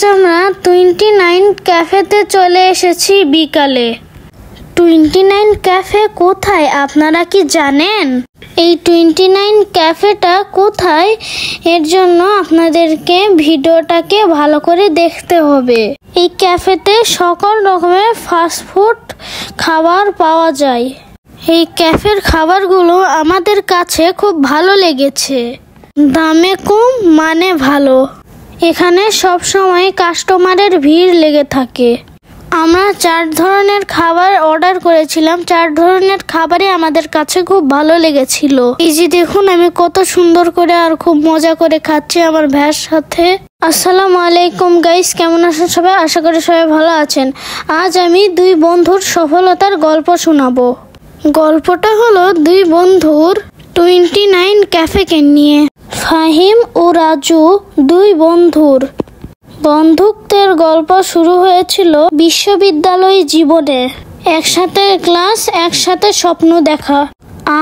আমরা 29 ক্যাফেতে চলে এসেছি বিকালে। 29 ক্যাফে কোথায় আপনারা কি জানেন? এই 29 ক্যাফেটা কোথায়, এর জন্য আপনাদেরকে ভিডিওটাকে ভালো করে দেখতে হবে। এই ক্যাফেতে সকল রকমের ফাস্টফুড খাবার পাওয়া যায়। এই ক্যাফের খাবারগুলো আমাদের কাছে খুব ভালো লেগেছে। দামে কম, মানে ভালো। এখানে সব সময় কাস্টমারের ভিড় লেগে থাকে। আমরা 4 ধরনের খাবার অর্ডার করেছিলাম। 4 ধরনের খাবারই আমাদের কাছে খুব ভালো লেগেছিল। এই যে দেখুন, আমি কত সুন্দর করে আর খুব মজা করে খাচ্ছি আমার ভাইয়ের সাথে। আসসালামু আলাইকুম গাইস, কেমন আছেন সবাই? আশা করি সবাই ভালো আছেন। আজ আমি 2 বন্ধুর সফলতার গল্প শোনাবো। গল্পটা হলো 2 বন্ধুর 29 ক্যাফেকে নিয়ে। ফাহিম ও রাজু 2 বন্ধুর বন্ধুত্বের গল্প শুরু হয়েছিল বিশ্ববিদ্যালয় জীবনে। একসাথে ক্লাস, একসাথে স্বপ্ন দেখা,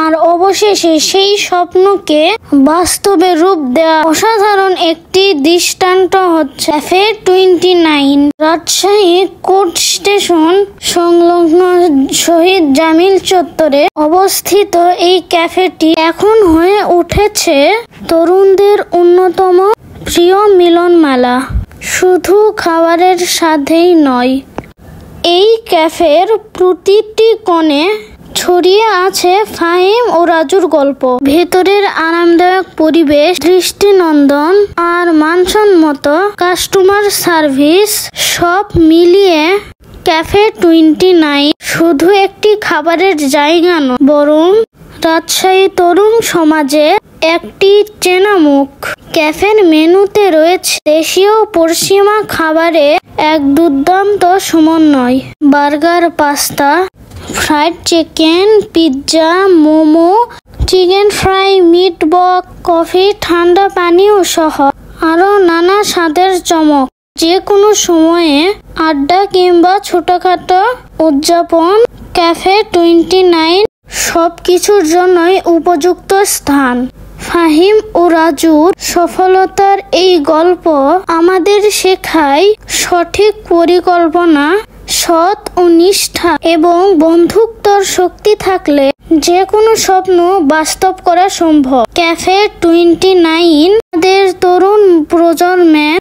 আর অবশেষে সেই স্বপ্নকে বাস্তবে রূপ দেওয়া অসাধারণ একটি দৃষ্টান্ত হচ্ছে ক্যাফে 29। রাজশাহী কোর্ট স্টেশন সংলগ্ন শহীদ জামিল চত্বরে অবস্থিত এই ক্যাফেটি এখন হয়ে উঠেছে তরুণদের অন্যতম প্রিয় মিলন মেলা। শুধু খাবারের স্বাদেই নয়, এই ক্যাফের প্রতিটি কোণে ছড়িয়ে আছে ফাহিম ও রাজুর গল্প। ভেতরের আরামদায়ক পরিবেশ, দৃষ্টিনন্দন আর মানসম্মত কাস্টমার সার্ভিস সব মিলিয়ে ক্যাফে 29 শুধু একটি খাবারের জায়গা নয়, বরং রাজশাহী তরুণ সমাজে একটি চেনা মুখ। ক্যাফের মেনুতে রয়েছে দেশীয় পশ্চিমা খাবারে এক দুর্দান্ত সমন্বয়। Burger, pasta, fried chicken, pizza, momo, chicken fry, meat box, coffee, ঠান্ডা পানীয় সহ আরো নানা স্বাদের চমক। যে কোনো সময়ে আড্ডা কিংবা ছোটখাটো উদযাপন, ক্যাফে 29 সবকিছুর জন্যই উপযুক্ত স্থান। ফাহিম ও রাজুর সফলতার এই গল্প আমাদের শেখায় সঠিক পরিকল্পনা, সৎ ও নিষ্ঠা এবং বন্ধুত্বর শক্তি থাকলে যে কোনো স্বপ্ন বাস্তব করা সম্ভব। ক্যাফে 29 আমাদের তরুণ প্রজন্মের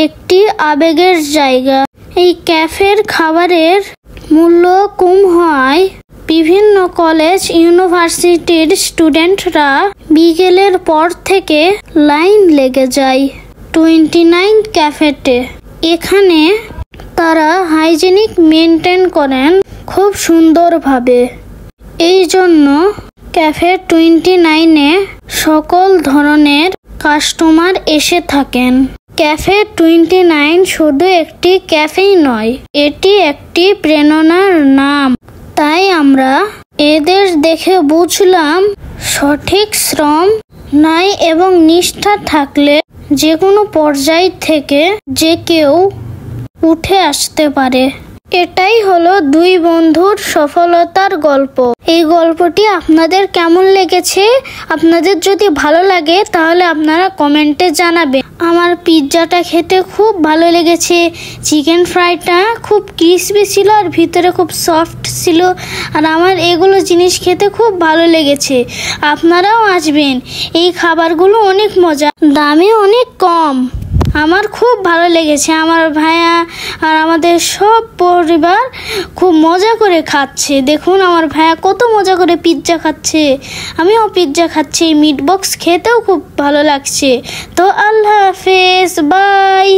একটি আবেগের জায়গা। এই ক্যাফের খাবারের মূল্য কম হওয়ায় বিভিন্ন কলেজ, ইউনিভার্সিটির স্টুডেন্টরা বিকেলের পর থেকে লাইন লেগে যায় 29 ক্যাফেতে। এখানে তারা হাইজেনিক মেনটেন করেন খুব সুন্দরভাবে। এই জন্য ক্যাফে 29-এ সকল ধরনের কাস্টমার এসে থাকেন। ক্যাফে 29 শুধু একটি ক্যাফেই নয়, এটি একটি প্রেরণার নাম। তাই আমরা এদের দেখে বুঝলাম সঠিক শ্রম নাই এবং নিষ্ঠা থাকলে যে কোনো পর্যায় থেকে যে কেউ উঠে আসতে পারে। এটাই হলো 2 বন্ধুর সফলতার গল্প। এই গল্পটি আপনাদের কেমন লেগেছে? আপনাদের যদি ভালো লাগে তাহলে আপনারা কমেন্টে জানাবেন। আমার পিৎজাটা খেতে খুব ভালো লেগেছে। চিকেন ফ্রাইটা খুব ক্রিসপি ছিল আর ভিতরে খুব সফট ছিল। আর আমার এগুলো জিনিস খেতে খুব ভালো লেগেছে। আপনারাও আসবেন, এই খাবারগুলো অনেক মজা, দামে অনেক কম। আমার খুব ভালো লেগেছে। আমার ভাইয়া আর আমাদের সব পরিবার খুব মজা করে খাচ্ছে। দেখুন আমার ভাইয়া কত মজা করে পিৎজা খাচ্ছে, আমিও পিৎজা খাচ্ছি। মিট বক্স খেতেও খুব ভালো লাগছে। তো আল্লাহ হাফেজ, বাই।